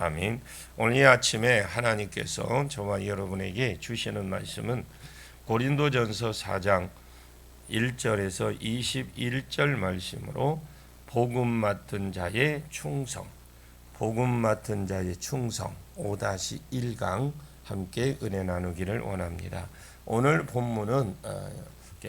아멘. 오늘 이 아침에 하나님께서 저와 여러분에게 주시는 말씀은 고린도전서 4장 1절에서 21절 말씀으로 복음 맡은 자의 충성, 복음 맡은 자의 충성 5-1강 함께 은혜 나누기를 원합니다. 오늘 본문은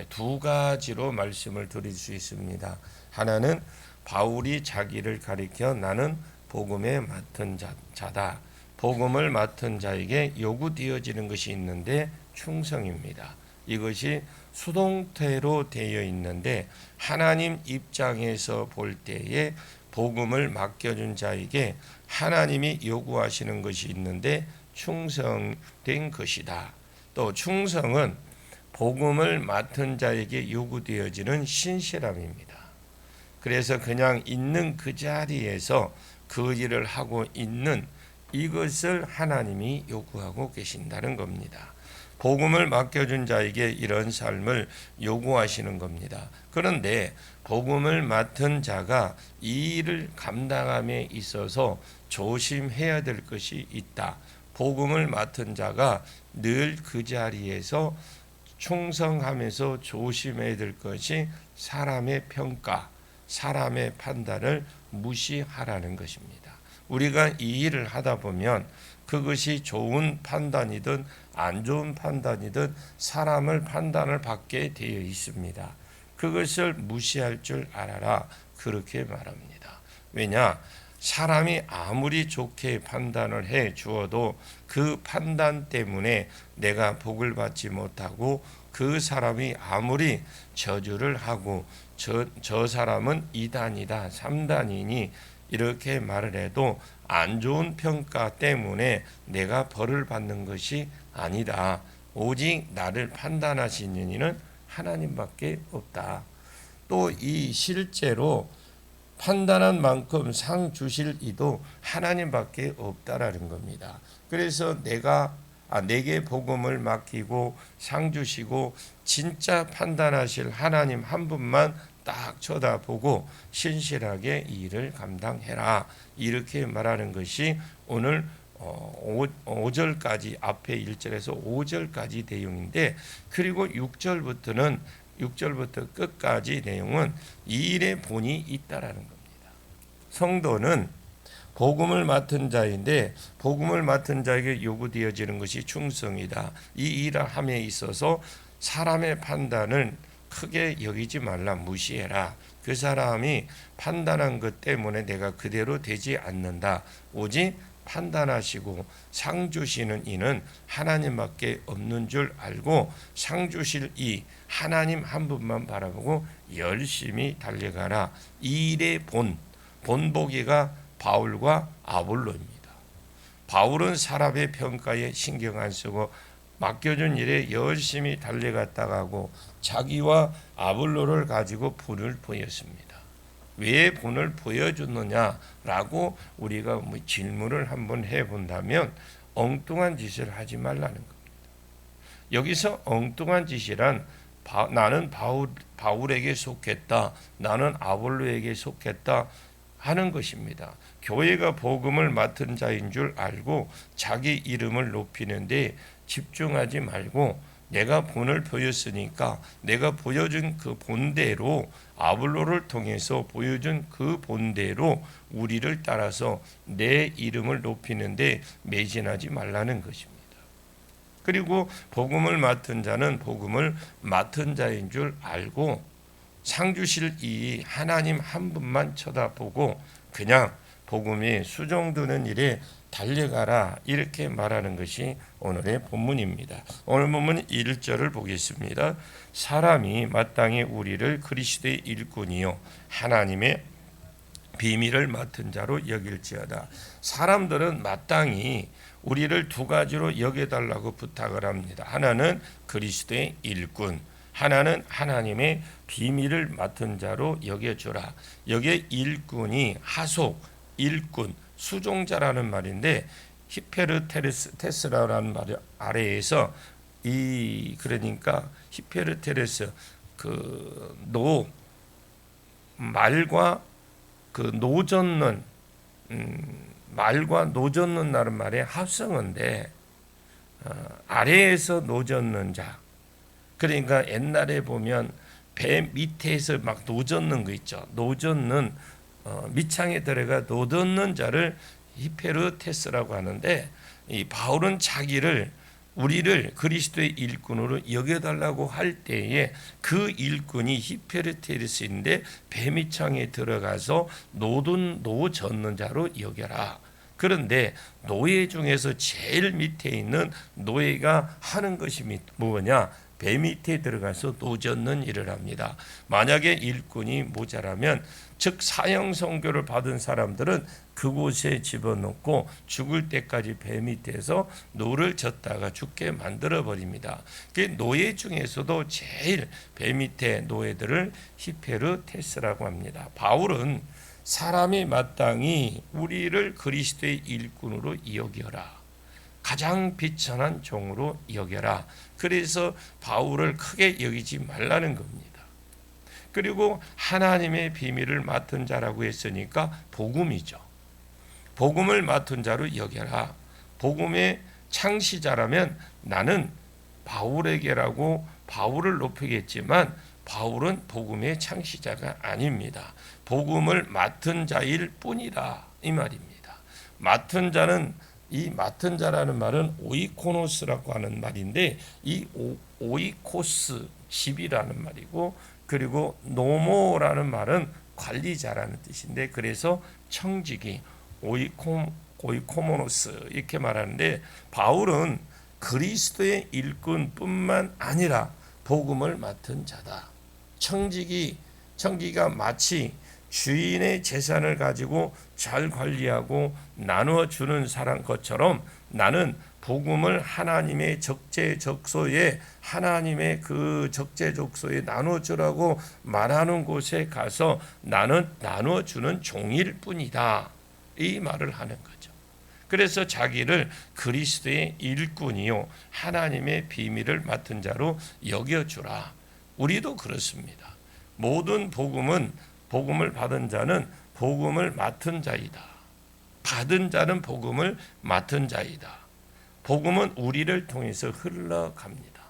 두 가지로 말씀을 드릴 수 있습니다. 하나는 바울이 자기를 가리켜 나는 복음에 맡은 자다. 복음을 맡은 자에게 요구되어지는 것이 있는데 충성입니다. 이것이 수동태로 되어 있는데 하나님 입장에서 볼 때에 복음을 맡겨준 자에게 하나님이 요구하시는 것이 있는데 충성된 것이다. 또 충성은 복음을 맡은 자에게 요구되어지는 신실함입니다. 그래서 그냥 있는 그 자리에서 그 일을 하고 있는 이것을 하나님이 요구하고 계신다는 겁니다. 복음을 맡겨준 자에게 이런 삶을 요구하시는 겁니다. 그런데 복음을 맡은 자가 이 일을 감당함에 있어서 조심해야 될 것이 있다. 복음을 맡은 자가 늘 그 자리에서 충성하면서 조심해야 될 것이 사람의 평가, 사람의 판단을 무시하라는 것입니다. 우리가 이 일을 하다 보면 그것이 좋은 판단이든 안 좋은 판단이든 사람을 판단을 받게 되어 있습니다. 그것을 무시할 줄 알아라. 그렇게 말합니다. 왜냐? 사람이 아무리 좋게 판단을 해 주어도 그 판단 때문에 내가 복을 받지 못하고 그 사람이 아무리 저주를 하고 저 사람은 2단이다 3단이니 이렇게 말을 해도 안 좋은 평가 때문에 내가 벌을 받는 것이 아니다. 오직 나를 판단하시는 이는 하나님밖에 없다. 또 이 실제로 판단한 만큼 상 주실 이도 하나님밖에 없다라는 겁니다. 그래서 내게 복음을 맡기고 상 주시고 진짜 판단하실 하나님 한 분만 딱 쳐다보고 신실하게 이 일을 감당해라. 이렇게 말하는 것이 오늘 5절까지 앞에 1절에서 5절까지 내용인데 그리고 6절부터 끝까지 내용은 이 일의 본이 있다라는 겁니다. 성도는 복음을 맡은 자인데 복음을 맡은 자에게 요구되어지는 것이 충성이다. 이 일을 함에 있어서 사람의 판단을 크게 여기지 말라. 무시해라. 그 사람이 판단한 것 때문에 내가 그대로 되지 않는다. 오직 판단하시고 상 주시는 이는 하나님밖에 없는 줄 알고 상 주실 이 하나님 한 분만 바라보고 열심히 달려가라. 이 일의 본보기가 바울과 아볼로입니다. 바울은 사람의 평가에 신경 안 쓰고 맡겨준 일에 열심히 달려갔다가고 자기와 아볼로를 가지고 본을 보였습니다. 왜 본을 보여줬느냐라고 우리가 질문을 한번 해본다면 엉뚱한 짓을 하지 말라는 겁니다. 여기서 엉뚱한 짓이란 나는 바울에게 속했다, 나는 아볼로에게 속했다 하는 것입니다. 교회가 복음을 맡은 자인 줄 알고 자기 이름을 높이는데 집중하지 말고 내가 본을 보였으니까 내가 보여준 그 본대로 아볼로를 통해서 보여준 그 본대로 우리를 따라서 내 이름을 높이는데 매진하지 말라는 것입니다. 그리고 복음을 맡은 자는 복음을 맡은 자인 줄 알고 상 주실 이 하나님 한 분만 쳐다보고 그냥 복음이 수종드는 일에 달려가라 이렇게 말하는 것이 오늘의 본문입니다. 오늘 본문 1절을 보겠습니다. 사람이 마땅히 우리를 그리스도의 일꾼이요 하나님의 비밀을 맡은 자로 여길지어다. 사람들은 마땅히 우리를 두 가지로 여겨달라고 부탁을 합니다. 하나는 그리스도의 일꾼, 하나는 하나님의 비밀을 맡은 자로 여겨주라. 여기에 일꾼이 하속, 일꾼, 수종자라는 말인데 히페르테스라는 말 아래에서 그러니까 히페르테레스 말과 그 노젓는 말과 노젓는다는 말의 합성어인데 아래에서 노젓는 자. 그러니까 옛날에 보면 배 밑에서 막 노젓는 거 있죠. 노젓는 밑창에 들어가 노젓는 자를 히페르테스라고 하는데, 이 바울은 자기를 우리를 그리스도의 일꾼으로 여겨달라고 할 때에 그 일꾼이 히페르테스인데 배 밑창에 들어가서 노젓는 자로 여겨라. 그런데 노예 중에서 제일 밑에 있는 노예가 하는 것이 뭐냐? 배 밑에 들어가서 노젓는 일을 합니다. 만약에 일꾼이 모자라면, 즉 사형 선고를 받은 사람들은 그곳에 집어넣고 죽을 때까지 배 밑에서 노를 젓다가 죽게 만들어 버립니다. 그 노예 중에서도 제일 배 밑에 노예들을 히페르테스라고 합니다. 바울은 사람이 마땅히 우리를 그리스도의 일꾼으로 여겨라. 가장 비천한 종으로 여겨라. 그래서 바울을 크게 여기지 말라는 겁니다. 그리고 하나님의 비밀을 맡은 자라고 했으니까 복음이죠. 복음을 맡은 자로 여겨라. 복음의 창시자라면 나는 바울에게라고 바울을 높이겠지만 바울은 복음의 창시자가 아닙니다. 복음을 맡은 자일 뿐이다, 이 말입니다. 맡은 자는, 이 맡은 자라는 말은 오이코노스라고 하는 말인데, 이 오이코스, 집이라는 말이고, 그리고 노모라는 말은 관리자라는 뜻인데, 그래서 청지기 오이코모노스 이렇게 말하는데, 바울은 그리스도의 일꾼뿐만 아니라 복음을 맡은 자다. 청지기가 마치 주인의 재산을 가지고 잘 관리하고 나누어 주는 사람 것처럼, 나는 복음을 하나님의 적재적소에, 하나님의 그 적재적소에 나누어 주라고 말하는 곳에 가서 나는 나누어 주는 종일 뿐이다, 이 말을 하는 거죠. 그래서 자기를 그리스도의 일꾼이요 하나님의 비밀을 맡은 자로 여겨주라. 우리도 그렇습니다. 모든 복음을 받은 자는 복음을 맡은 자이다. 받은 자는 복음을 맡은 자이다. 복음은 우리를 통해서 흘러갑니다.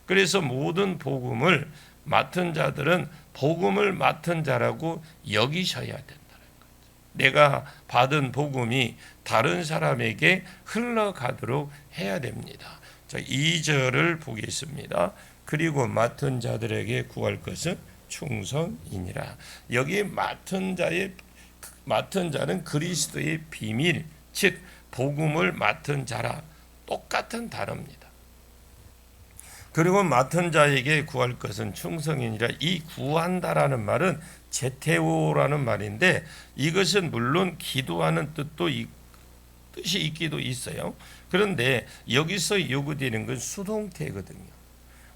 그래서 모든 복음을 맡은 자들은 복음을 맡은 자라고 여기셔야 된다는 거죠. 내가 받은 복음이 다른 사람에게 흘러가도록 해야 됩니다. 자, 2절을 보겠습니다. 그리고 맡은 자들에게 구할 것은 충성이니라. 여기 맡은 자는 그리스도의 비밀, 즉 복음을 맡은 자라, 똑같은 단어입니다. 그리고 맡은 자에게 구할 것은 충성이니라. 이 구한다라는 말은 제테오라는 말인데, 이것은 물론 기도하는 뜻이 있기도 있어요. 그런데 여기서 요구되는 건 수동태거든요.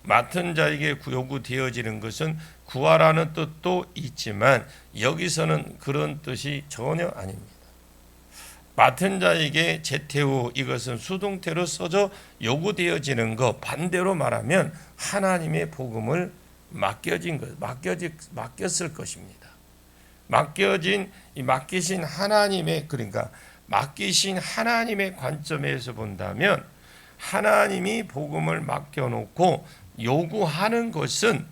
맡은 자에게 요구되어지는 것은 구하라는 뜻도 있지만 여기서는 그런 뜻이 전혀 아닙니다. 맡은 자에게 제테오, 이것은 수동태로 써져 요구되어지는 것, 반대로 말하면 하나님의 복음을 맡겼을 것입니다. 맡기신 하나님의, 그러니까 맡기신 하나님의 관점에서 본다면, 하나님이 복음을 맡겨놓고 요구하는 것은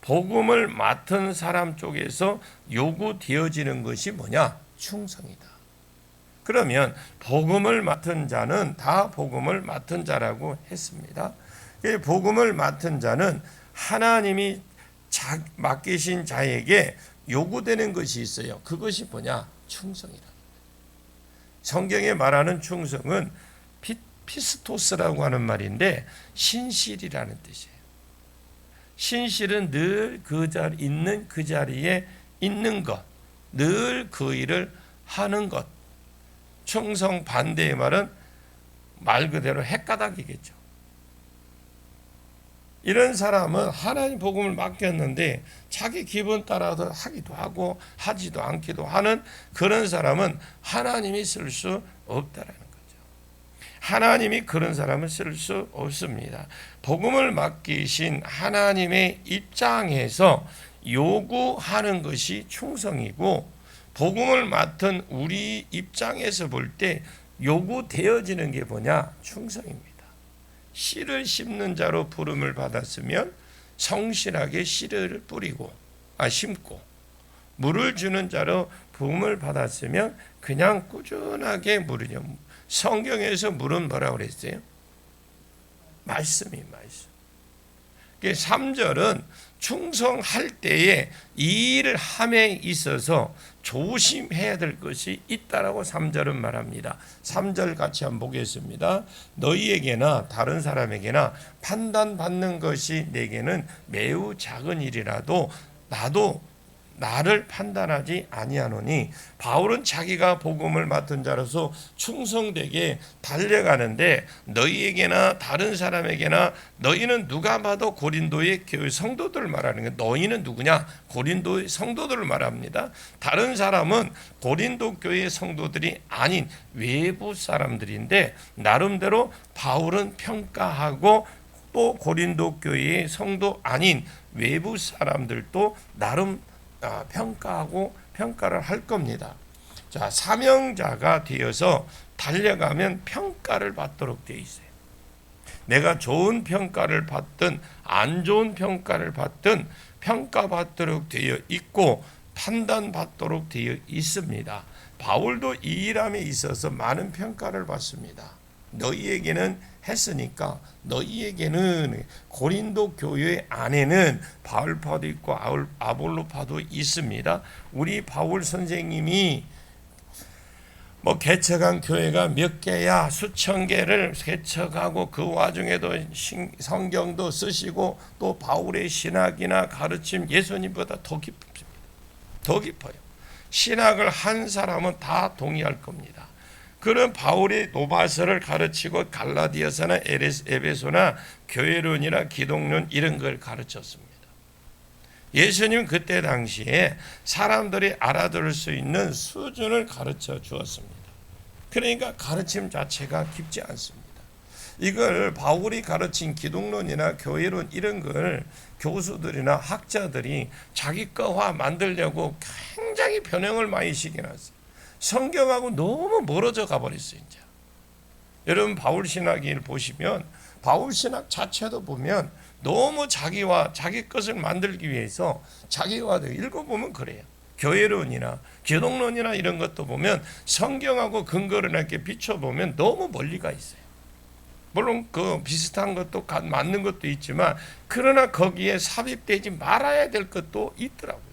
복음을 맡은 사람 쪽에서 요구되어지는 것이 뭐냐? 충성이다. 그러면 복음을 맡은 자는 다 복음을 맡은 자라고 했습니다. 복음을 맡은 자는 하나님이 맡기신 자에게 요구되는 것이 있어요. 그것이 뭐냐? 충성이다. 성경에 말하는 충성은 피스토스라고 하는 말인데 신실이라는 뜻이에요. 신실은 늘 있는 그 자리에 있는 것, 늘 그 일을 하는 것. 충성 반대의 말은 말 그대로 헷가닥이겠죠. 이런 사람은 하나님 복음을 맡겼는데 자기 기분 따라서 하기도 하고 하지도 않기도 하는 그런 사람은 하나님이 쓸 수 없다라는 거죠. 하나님이 그런 사람을 쓸 수 없습니다. 복음을 맡기신 하나님의 입장에서 요구하는 것이 충성이고, 복음을 맡은 우리 입장에서 볼 때 요구되어지는 게 뭐냐? 충성입니다. 씨를 심는 자로 부름을 받았으면 성실하게 씨를 심고, 물을 주는 자로 부름을 받았으면 그냥 꾸준하게 물으려. 성경에서 물은 뭐라고 그랬어요? 말씀. 3절은 충성할 때에 이 일을 함에 있어서 조심해야 될 것이 있다라고 3절은 말합니다. 3절 같이 한번 보겠습니다. 너희에게나 다른 사람에게나 판단받는 것이 내게는 매우 작은 일이라도 나를 판단하지 아니하노니, 바울은 자기가 복음을 맡은 자로서 충성되게 달려가는데 너희에게나 다른 사람에게나, 너희는 누가 봐도 고린도의 교회 성도들을 말하는 거예요. 너희는 누구냐? 고린도의 성도들을 말합니다. 다른 사람은 고린도 교회 성도들이 아닌 외부 사람들인데 나름대로 바울은 평가하고, 또 고린도 교회의 성도 아닌 외부 사람들도 나름 평가하고 평가를 할 겁니다. 자, 사명자가 되어서 달려가면 평가를 받도록 되어 있어요. 내가 좋은 평가를 받든 안 좋은 평가를 받든 평가받도록 되어 있고 판단받도록 되어 있습니다. 바울도 이 일함에 있어서 많은 평가를 받습니다. 너희에게는 했으니까, 너희에게는 고린도 교회 안에는 바울파도 있고 아볼로파도 있습니다. 우리 바울 선생님이 개척한 교회가 몇 개야, 수천 개를 개척하고 그 와중에도 성경도 쓰시고 또 바울의 신학이나 가르침 예수님보다 더 깊습니다. 더 깊어요. 신학을 한 사람은 다 동의할 겁니다. 그런 바울이 노바서를 가르치고 갈라디아서나 에베소나 교회론이나 기독론 이런 걸 가르쳤습니다. 예수님은 그때 당시에 사람들이 알아들을 수 있는 수준을 가르쳐 주었습니다. 그러니까 가르침 자체가 깊지 않습니다. 이걸 바울이 가르친 기독론이나 교회론 이런 걸 교수들이나 학자들이 자기 거화 만들려고 굉장히 변형을 많이 시켜놨어요. 성경하고 너무 멀어져 가버렸어요. 이제. 여러분 바울 신학을 보시면 바울 신학 자체도 보면 너무 자기와 자기 것을 만들기 위해서 자기와 읽어보면 그래요. 교회론이나 기독론이나 이런 것도 보면 성경하고 근거를 이렇게 비춰보면 너무 멀리 가 있어요. 물론 그 비슷한 것도 맞는 것도 있지만 그러나 거기에 삽입되지 말아야 될 것도 있더라고요.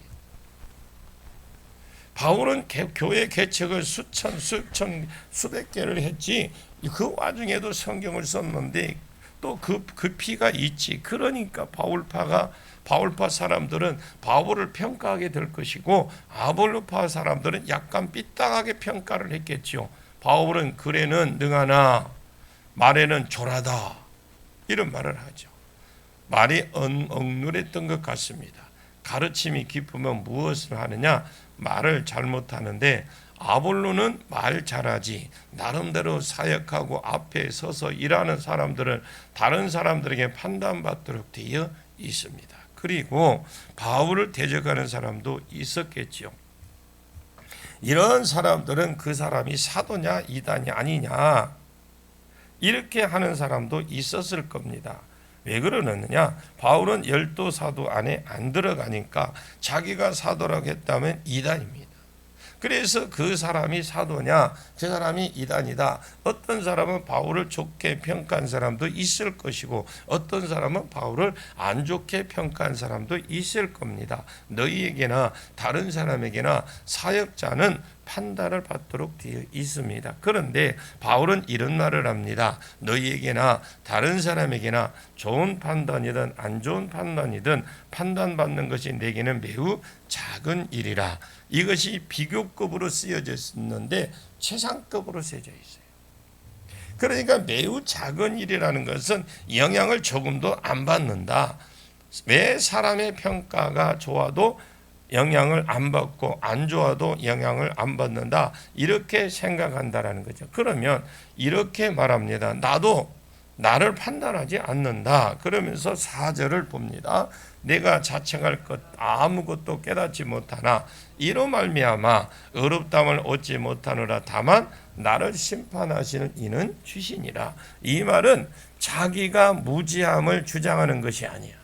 바울은 교회 개척을 수백 개를 했지 그 와중에도 성경을 썼는데 또 그 피가 있지. 그러니까 바울파 사람들은 바울을 평가하게 될 것이고 아볼로파 사람들은 약간 삐딱하게 평가를 했겠죠. 바울은 글에는 능하나 말에는 졸하다 이런 말을 하죠. 말이 억눌했던 것 같습니다. 가르침이 깊으면 무엇을 하느냐? 말을 잘못하는데 아볼로는 말 잘하지, 나름대로 사역하고 앞에 서서 일하는 사람들은 다른 사람들에게 판단받도록 되어 있습니다. 그리고 바울을 대적하는 사람도 있었겠죠. 이런 사람들은 그 사람이 사도냐 이단이 아니냐 이렇게 하는 사람도 있었을 겁니다. 왜 그러느냐? 바울은 12 사도 안에 안 들어가니까 자기가 사도라고 했다면 이단입니다. 그래서 그 사람이 사도냐, 그 사람이 이단이다. 어떤 사람은 바울을 좋게 평가한 사람도 있을 것이고 어떤 사람은 바울을 안 좋게 평가한 사람도 있을 겁니다. 너희에게나 다른 사람에게나 사역자는 판단을 받도록 되어 있습니다. 그런데 바울은 이런 말을 합니다. 너희에게나 다른 사람에게나 좋은 판단이든 안 좋은 판단이든 판단받는 것이 내게는 매우 작은 일이라. 이것이 비교급으로 쓰여져 있는데 최상급으로 쓰여져 있어요. 그러니까 매우 작은 일이라는 것은 영향을 조금도 안 받는다. 왜 사람의 평가가 좋아도 영향을 안 받고 안 좋아도 영향을 안 받는다. 이렇게 생각한다라는 거죠. 그러면 이렇게 말합니다. 나도 나를 판단하지 않는다. 그러면서 4절을 봅니다. 내가 자책할 것 아무것도 깨닫지 못하나 이로 말미암아 의롭다함을 얻지 못하노라. 다만 나를 심판하시는 이는 주시니라. 이 말은 자기가 무지함을 주장하는 것이 아니야.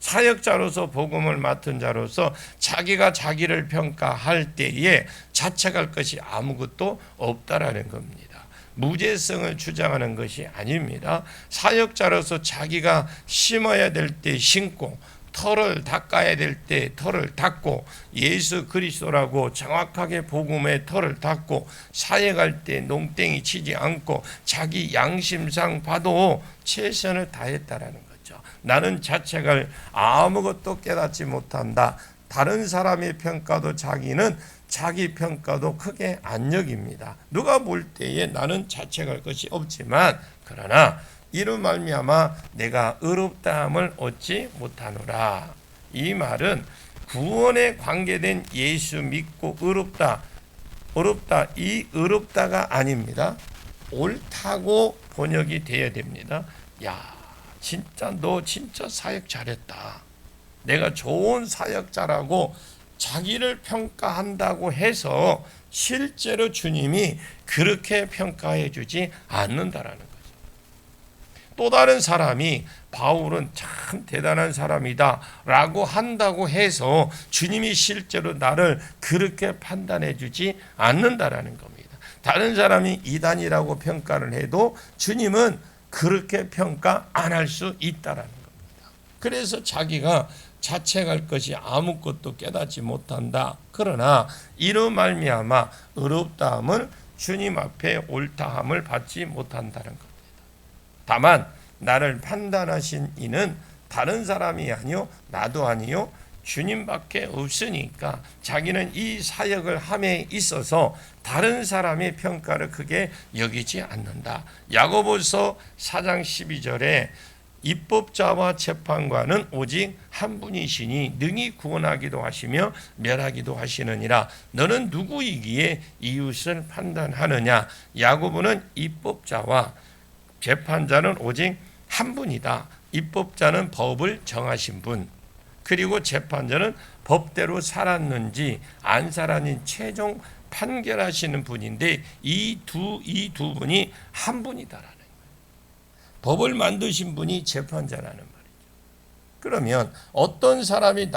사역자로서 복음을 맡은 자로서 자기가 자기를 평가할 때에 자책할 것이 아무것도 없다라는 겁니다. 무죄성을 주장하는 것이 아닙니다. 사역자로서 자기가 심어야 될 때 심고 털을 닦아야 될 때 털을 닦고 예수 그리스도라고 정확하게 복음의 털을 닦고 사역할 때 농땡이 치지 않고 자기 양심상 봐도 최선을 다했다라는 거죠. 나는 자책을 아무것도 깨닫지 못한다. 다른 사람의 평가도 자기는 자기 평가도 크게 안 여깁니다. 누가 볼 때에 나는 자책할 것이 없지만 그러나 이로 말미암아 내가 의롭다함을 얻지 못하노라. 이 말은 구원에 관계된 예수 믿고 의롭다 이 의롭다가 아닙니다. 옳다고 번역이 되어야 됩니다. 야, 진짜 너 진짜 사역 잘했다. 내가 좋은 사역자라고 자기를 평가한다고 해서 실제로 주님이 그렇게 평가해 주지 않는다라는 거죠. 또 다른 사람이 바울은 참 대단한 사람이다 라고 한다고 해서 주님이 실제로 나를 그렇게 판단해 주지 않는다라는 겁니다. 다른 사람이 이단이라고 평가를 해도 주님은 그렇게 평가 안 할 수 있다라는 겁니다. 그래서 자기가 자책할 것이 아무것도 깨닫지 못한다. 그러나 이로 말미암아 의롭다함을 주님 앞에 옳다함을 받지 못한다는 겁니다. 다만 나를 판단하신 이는 다른 사람이 아니요 나도 아니요 주님밖에 없으니까 자기는 이 사역을 함에 있어서 다른 사람의 평가를 크게 여기지 않는다. 야고보서 4장 12절에 입법자와 재판관은 오직 한 분이시니 능히 구원하기도 하시며 멸하기도 하시느니라. 너는 누구이기에 이웃을 판단하느냐. 야고보는 입법자와 재판자는 오직 한 분이다. 입법자는 법을 정하신 분, 그리고 재판자는 법대로 살았는지 안 살았는지 최종 판결하시는 분인데 이 두 분이 한 분이다라는 거예요. 법을 만드신 분이 재판자라는 말이죠. 그러면 어떤 사람이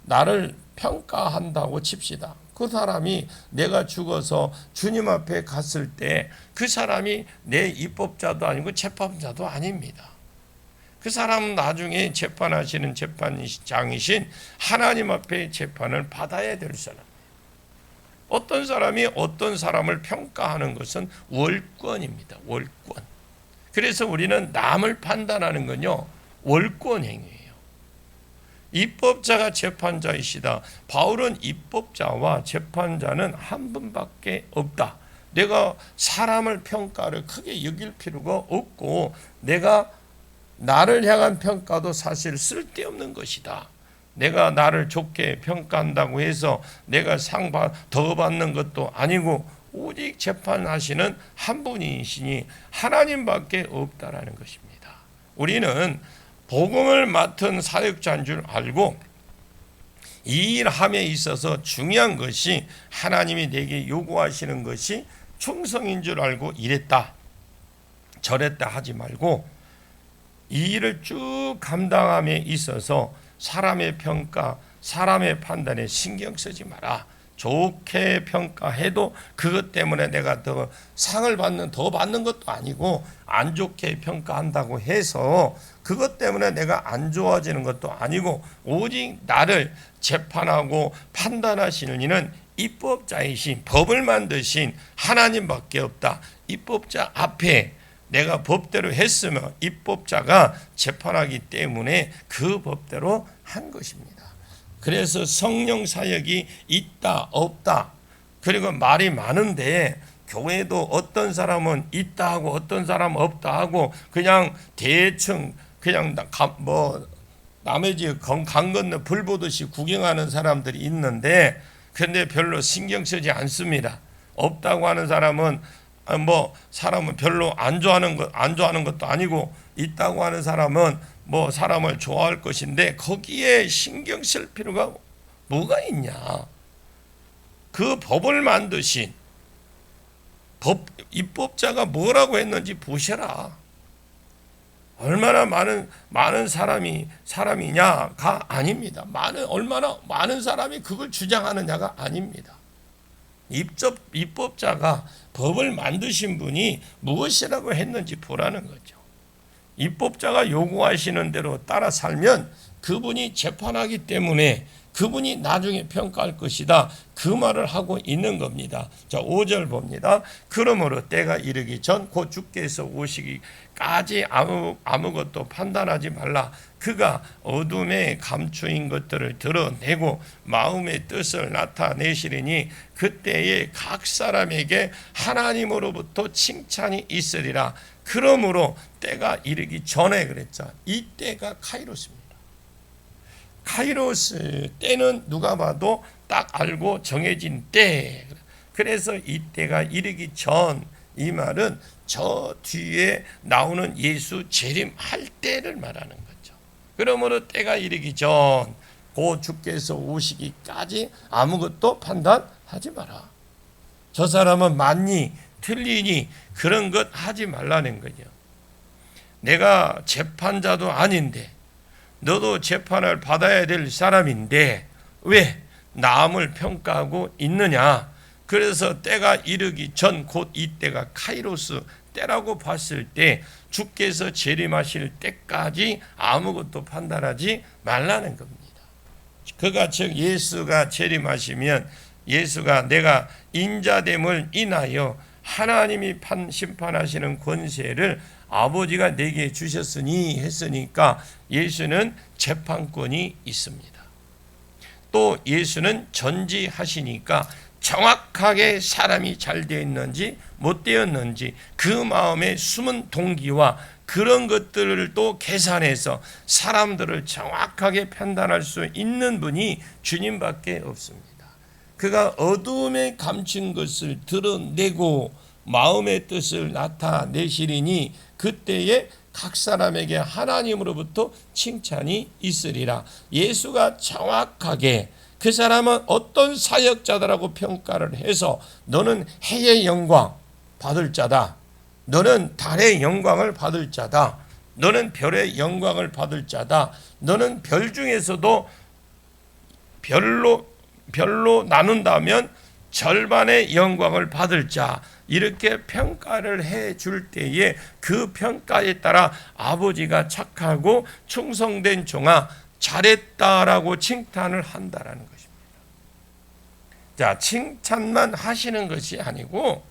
나를 평가한다고 칩시다. 그 사람이 내가 죽어서 주님 앞에 갔을 때 그 사람이 내 입법자도 아니고 재판자도 아닙니다. 그 사람은 나중에 재판하시는 재판장이신 하나님 앞에 재판을 받아야 될 사람이에요. 어떤 사람이 어떤 사람을 평가하는 것은 월권입니다. 월권. 그래서 우리는 남을 판단하는 건요, 월권 행위예요. 입법자가 재판자이시다. 바울은 입법자와 재판자는 한 분밖에 없다. 내가 사람을 평가를 크게 여길 필요가 없고 내가 나를 향한 평가도 사실 쓸데없는 것이다. 내가 나를 좋게 평가한다고 해서 내가 상 더 받는 것도 아니고 오직 재판하시는 한 분이시니 하나님밖에 없다라는 것입니다. 우리는 복음을 맡은 사역자인 줄 알고 이 일함에 있어서 중요한 것이 하나님이 내게 요구하시는 것이 충성인 줄 알고 이랬다 저랬다 하지 말고 이 일을 쭉 감당함에 있어서 사람의 평가, 사람의 판단에 신경 쓰지 마라. 좋게 평가해도 그것 때문에 내가 더 상을 더 받는 것도 아니고 안 좋게 평가한다고 해서 그것 때문에 내가 안 좋아지는 것도 아니고 오직 나를 재판하고 판단하시는 이는 입법자이신 법을 만드신 하나님밖에 없다. 입법자 앞에 내가 법대로 했으면 입법자가 재판하기 때문에 그 법대로 한 것입니다. 그래서 성령 사역이 있다 없다 그리고 말이 많은데 교회도 어떤 사람은 있다 하고 어떤 사람은 없다 하고 그냥 대충 그냥 남의 집 강 건너 불 보듯이 구경하는 사람들이 있는데 근데 별로 신경 쓰지 않습니다. 없다고 하는 사람은 뭐 사람은 별로 안 좋아하는 것도 아니고, 있다고 하는 사람은 뭐 사람을 좋아할 것인데 거기에 신경 쓸 필요가 뭐가 있냐? 그 법을 만드신 입법자가 뭐라고 했는지 보셔라. 얼마나 많은 사람이냐가 아닙니다. 얼마나 많은 사람이 그걸 주장하느냐가 아닙니다. 입법자가 법을 만드신 분이 무엇이라고 했는지 보라는 거죠. 입법자가 요구하시는 대로 따라 살면 그분이 재판하기 때문에 그분이 나중에 평가할 것이다. 그 말을 하고 있는 겁니다. 자, 5절 봅니다. 그러므로 때가 이르기 전 곧 주께서 오시기까지 아무것도 판단하지 말라. 그가 어둠에 감추인 것들을 드러내고 마음의 뜻을 나타내시리니 그때에 각 사람에게 하나님으로부터 칭찬이 있으리라. 그러므로 때가 이르기 전에 그랬죠. 이 때가 카이로스입니다. 카이로스 때는 누가 봐도 딱 알고 정해진 때. 그래서 이 때가 이르기 전, 이 말은 저 뒤에 나오는 예수 재림할 때를 말하는 거죠. 그러므로 때가 이르기 전, 곧 주께서 오시기까지 아무것도 판단하지 마라. 저 사람은 맞니 틀리니 그런 것 하지 말라는 거죠. 내가 재판자도 아닌데 너도 재판을 받아야 될 사람인데 왜 남을 평가하고 있느냐? 그래서 때가 이르기 전, 곧 이때가 카이로스 때라고 봤을 때 주께서 재림하실 때까지 아무것도 판단하지 말라는 겁니다. 그가 즉 예수가 재림하시면 예수가 내가 인자됨을 인하여 하나님이 심판하시는 권세를 아버지가 내게 주셨으니 했으니까 예수는 재판권이 있습니다. 또 예수는 전지하시니까 정확하게 사람이 잘 되었는지 못 되었는지 그 마음의 숨은 동기와 그런 것들을 또 계산해서 사람들을 정확하게 판단할 수 있는 분이 주님밖에 없습니다. 그가 어둠에 감춘 것을 드러내고 마음의 뜻을 나타내시리니 그때에 각 사람에게 하나님으로부터 칭찬이 있으리라. 예수가 정확하게 그 사람은 어떤 사역자다라고 평가를 해서 너는 해의 영광 받을 자다. 너는 달의 영광을 받을 자다. 너는 별의 영광을 받을 자다. 너는 별 중에서도 별로 나눈다면 절반의 영광을 받을 자, 이렇게 평가를 해줄 때에 그 평가에 따라 아버지가 착하고 충성된 종아 잘했다라고 칭찬을 한다라는 것입니다. 자, 칭찬만 하시는 것이 아니고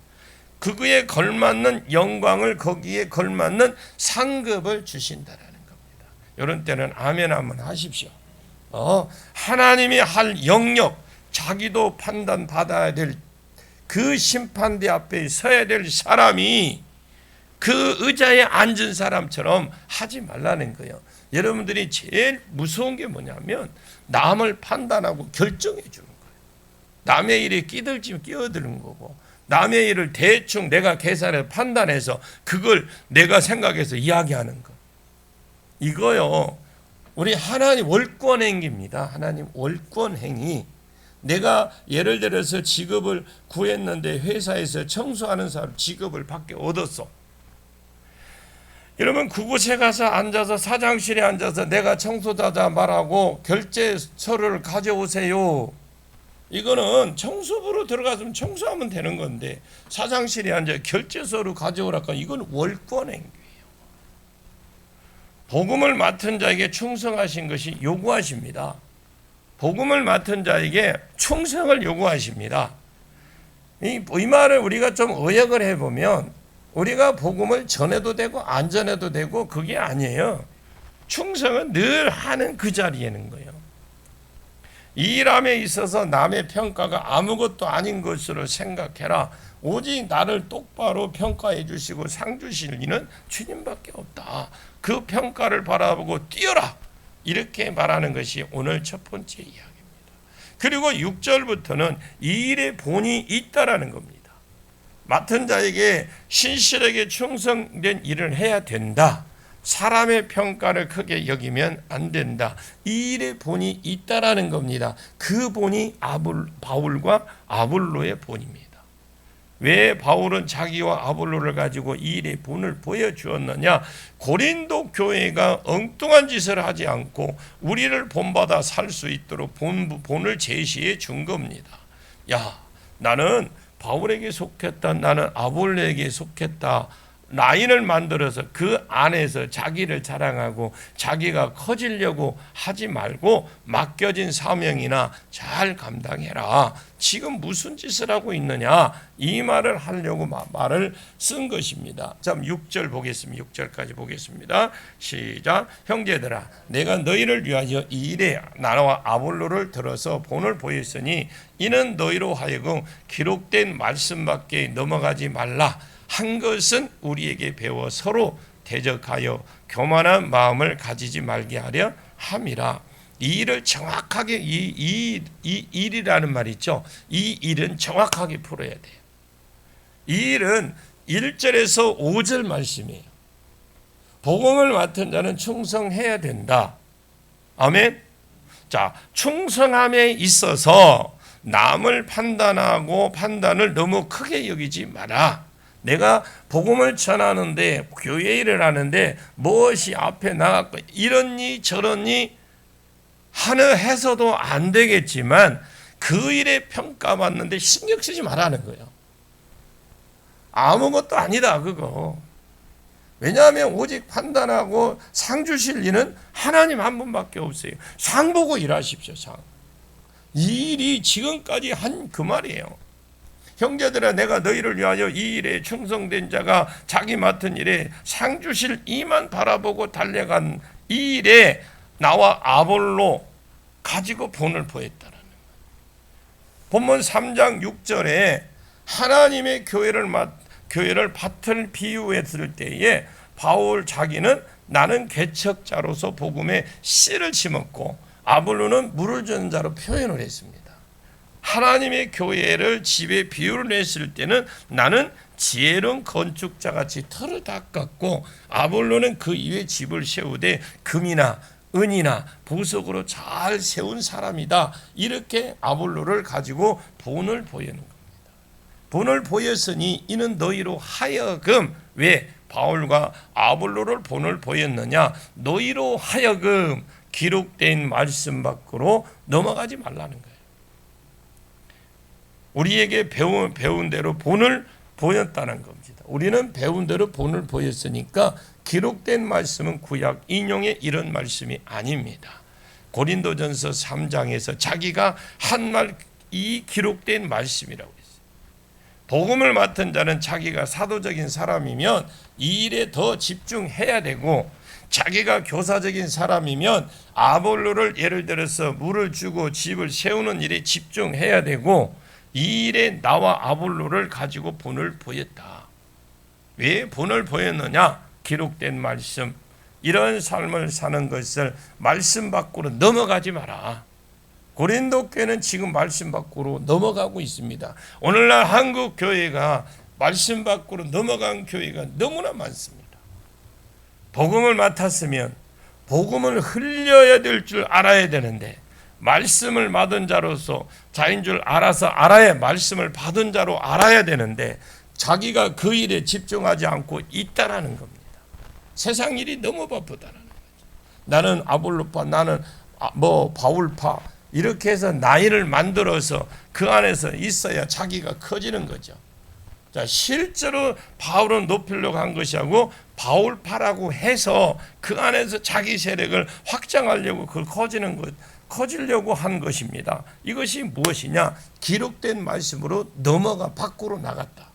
그거에 걸맞는 영광을, 거기에 걸맞는 상급을 주신다라는 겁니다. 이런 때는 아멘 한번 하십시오. 하나님이 할 영역, 자기도 판단받아야 될 그 심판대 앞에 서야 될 사람이 그 의자에 앉은 사람처럼 하지 말라는 거예요. 여러분들이 제일 무서운 게 뭐냐면 남을 판단하고 결정해 주는 거예요. 남의 일에 끼어드는 거고, 남의 일을 대충 내가 계산해서 판단해서 그걸 내가 생각해서 이야기하는 거. 이거요, 우리 하나님 월권행위입니다. 하나님 월권행위. 내가 예를 들어서 직업을 구했는데 회사에서 청소하는 사람 직업을 밖에 얻었어. 여러분 그곳에 가서 앉아서 사장실에 앉아서 내가 청소자자 말하고 결제서를 가져오세요. 이거는 청소부로 들어가서 청소하면 되는 건데 사장실에 앉아 결제서를 가져오라까 이건 월권행위예요. 복음을 맡은 자에게 충성하신 것이 요구하십니다. 복음을 맡은 자에게 충성을 요구하십니다. 이 말을 우리가 좀 의역을 해보면 우리가 복음을 전해도 되고 안 전해도 되고 그게 아니에요. 충성은 늘 하는 그 자리에는 거예요. 이 일함에 있어서 남의 평가가 아무것도 아닌 것으로 생각해라. 오직 나를 똑바로 평가해 주시고 상 주실 이는 주님밖에 없다. 그 평가를 바라보고 뛰어라. 이렇게 말하는 것이 오늘 첫 번째 이야기입니다. 그리고 6절부터는 이 일에 본이 있다라는 겁니다. 맡은 자에게 신실하게 충성된 일을 해야 된다. 사람의 평가를 크게 여기면 안 된다. 이 일의 본이 있다라는 겁니다. 그 본이 바울과 아볼로의 본입니다. 왜 바울은 자기와 아볼로를 가지고 이 일의 본을 보여주었느냐? 고린도 교회가 엉뚱한 짓을 하지 않고 우리를 본받아 살 수 있도록 본을 제시해 준 겁니다. 야, 나는 바울에게 속했다, 나는 아볼로에게 속했다, 라인을 만들어서 그 안에서 자기를 자랑하고 자기가 커지려고 하지 말고 맡겨진 사명이나 잘 감당해라. 지금 무슨 짓을 하고 있느냐? 이 말을 하려고 말을 쓴 것입니다. 자, 6절 보겠습니다. 6절까지 보겠습니다. 시작. 형제들아, 내가 너희를 위하여 이 일에 나와 아볼로를 들어서 본을 보였으니 이는 너희로 하여금 기록된 말씀밖에 넘어가지 말라 한 것은 우리에게 배워 서로 대적하여 교만한 마음을 가지지 말게 하려 함이라. 이 일을 정확하게 이 일이라는 말 있죠. 이 일은 정확하게 풀어야 돼요. 이 일은 1절에서 5절 말씀이에요. 복음을 맡은 자는 충성해야 된다. 아멘. 자, 충성함에 있어서 남을 판단하고 판단을 너무 크게 여기지 마라. 내가 복음을 전하는데 교회 일을 하는데 무엇이 앞에 나갔고 이러니 저러니 하는 해서도 안 되겠지만 그 일에 평가받는데 신경 쓰지 말라는 거예요. 아무것도 아니다 그거. 왜냐하면 오직 판단하고 상 주실 이는 하나님 한 분밖에 없어요. 상 보고 일하십시오. 상. 이 일이 지금까지 한 그 말이에요. 형제들아, 내가 너희를 위하여 이 일에 충성된 자가 자기 맡은 일에 상 주실 이만 바라보고 달려간 이 일에 나와 아볼로 가지고 본을 보였다는 거예요. 본문 3장 6절에 하나님의 교회를 밭을 비유했을 때에 바울 자기는 나는 개척자로서 복음에 씨를 심었고 아볼로는 물을 주는 자로 표현을 했습니다. 하나님의 교회를 집에 비유를 냈을 때는 나는 지혜로운 건축자같이 틀을 닦았고 아볼로는 그 위에 집을 세우되 금이나 은이나 보석으로 잘 세운 사람이다. 이렇게 아볼로를 가지고 본을 보이는 겁니다. 본을 보였으니 이는 너희로 하여금, 왜 바울과 아볼로를 본을 보였느냐? 너희로 하여금 기록된 말씀 밖으로 넘어가지 말라는 거예요. 우리에게 배운 대로 본을 보였다는 겁니다. 우리는 배운 대로 본을 보였으니까 기록된 말씀은 구약 인용의 이런 말씀이 아닙니다. 고린도전서 3장에서 자기가 한 말, 이 기록된 말씀이라고 했어요. 복음을 맡은 자는 자기가 사도적인 사람이면 이 일에 더 집중해야 되고, 자기가 교사적인 사람이면 아볼로를 예를 들어서 물을 주고 집을 세우는 일에 집중해야 되고, 이 일에 나와 아볼로를 가지고 본을 보였다. 왜 본을 보였느냐? 기록된 말씀, 이런 삶을 사는 것을 말씀 밖으로 넘어가지 마라. 고린도 교회는 지금 말씀 밖으로 넘어가고 있습니다. 오늘날 한국 교회가 말씀 밖으로 넘어간 교회가 너무나 많습니다. 복음을 맡았으면 복음을 흘려야 될 줄 알아야 되는데, 말씀을 받은 자로서 자인 줄 알아서 알아야, 말씀을 받은 자로 알아야 되는데 자기가 그 일에 집중하지 않고 있다라는 겁니다. 세상 일이 너무 바쁘다라는 거죠. 나는 아볼로파, 나는 바울파, 이렇게 해서 나이를 만들어서 그 안에서 있어야 자기가 커지는 거죠. 자, 실제로 바울은 높이려고 한 것이 아니고 바울파라고 해서 그 안에서 자기 세력을 확장하려고 그걸 커지려고 한 것입니다. 이것이 무엇이냐? 기록된 말씀으로 넘어가 밖으로 나갔다.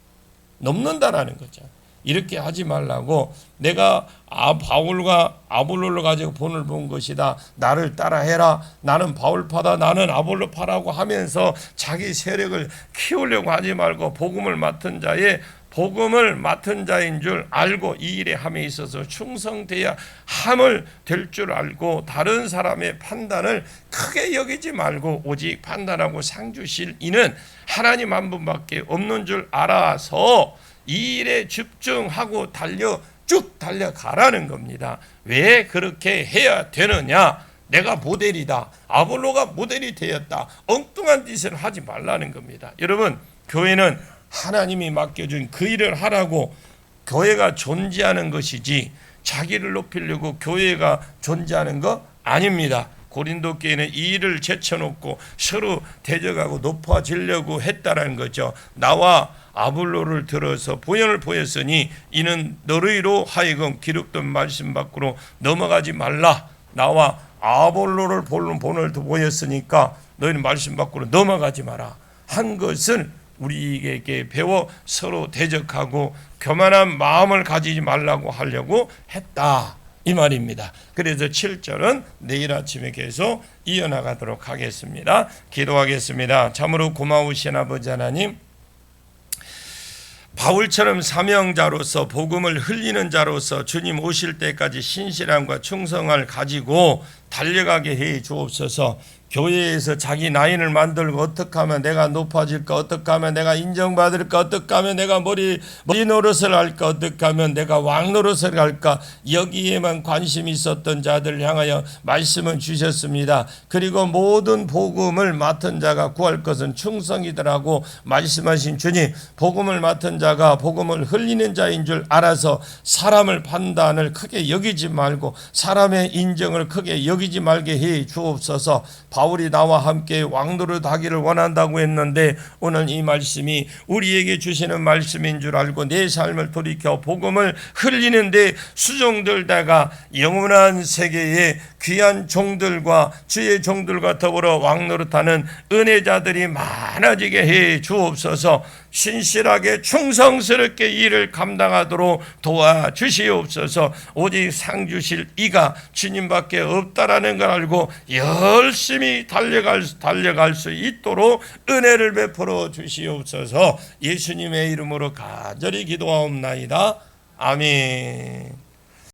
넘는다라는 거죠. 이렇게 하지 말라고, 내가 바울과 아볼로를 가지고 본을 본 것이다, 나를 따라해라, 나는 바울파다, 나는 아볼로파라고 하면서 자기 세력을 키우려고 하지 말고 복음을 맡은 자의 복음을 맡은 자인 줄 알고 이 일에 함에 있어서 충성돼야 함을 될 줄 알고 다른 사람의 판단을 크게 여기지 말고 오직 판단하고 상 주실 이는 하나님 한 분밖에 없는 줄 알아서 이 일에 집중하고 쭉 달려가라는 겁니다. 왜 그렇게 해야 되느냐? 내가 모델이다. 아볼로가 모델이 되었다. 엉뚱한 짓을 하지 말라는 겁니다. 여러분, 교회는 하나님이 맡겨준 그 일을 하라고 교회가 존재하는 것이지 자기를 높이려고 교회가 존재하는 거 아닙니다. 고린도 교회는 이 일을 제쳐놓고 서로 대적하고 높아지려고 했다라는 거죠. 나와 아볼로를 들어서 보현을 보였으니 이는 너희로 하여금 기록된 말씀 밖으로 넘어가지 말라. 나와 아볼로를 본을 보였으니까 너희는 말씀 밖으로 넘어가지 마라 한 것은 우리에게 배워 서로 대적하고 교만한 마음을 가지지 말라고 하려고 했다 이 말입니다. 그래서 7절은 내일 아침에 계속 이어나가도록 하겠습니다. 기도하겠습니다. 참으로 고마우신 아버지 하나님, 바울처럼 사명자로서 복음을 흘리는 자로서 주님 오실 때까지 신실함과 충성을 가지고 달려가게 해 주옵소서. 교회에서 자기 라인을 만들고 어떻게 하면 내가 높아질까, 어떻게 하면 내가 인정받을까, 어떻게 하면 내가 머리 노릇을 할까, 어떻게 하면 내가 왕 노릇을 할까, 여기에만 관심이 있었던 자들 향하여 말씀을 주셨습니다. 그리고 모든 복음을 맡은 자가 구할 것은 충성이더라고 말씀하신 주님, 복음을 맡은 자가 복음을 흘리는 자인 줄 알아서 사람을 판단을 크게 여기지 말고 사람의 인정을 크게 여기지 말게 해 주옵소서. 바울이 나와 함께 왕노릇 하기를 원한다고 했는데 오늘 이 말씀이 우리에게 주시는 말씀인 줄 알고 내 삶을 돌이켜 복음을 흘리는데 수종들다가 영원한 세계에 귀한 종들과 주의 종들과 더불어 왕노릇하는 은혜자들이 많아지게 해 주옵소서. 신실하게 충성스럽게 일을 감당하도록 도와주시옵소서. 오직 상 주실 이가 주님밖에 없다라는 걸 알고 열심히 달려갈 수 있도록 은혜를 베풀어 주시옵소서. 예수님의 이름으로 간절히 기도하옵나이다. 아멘.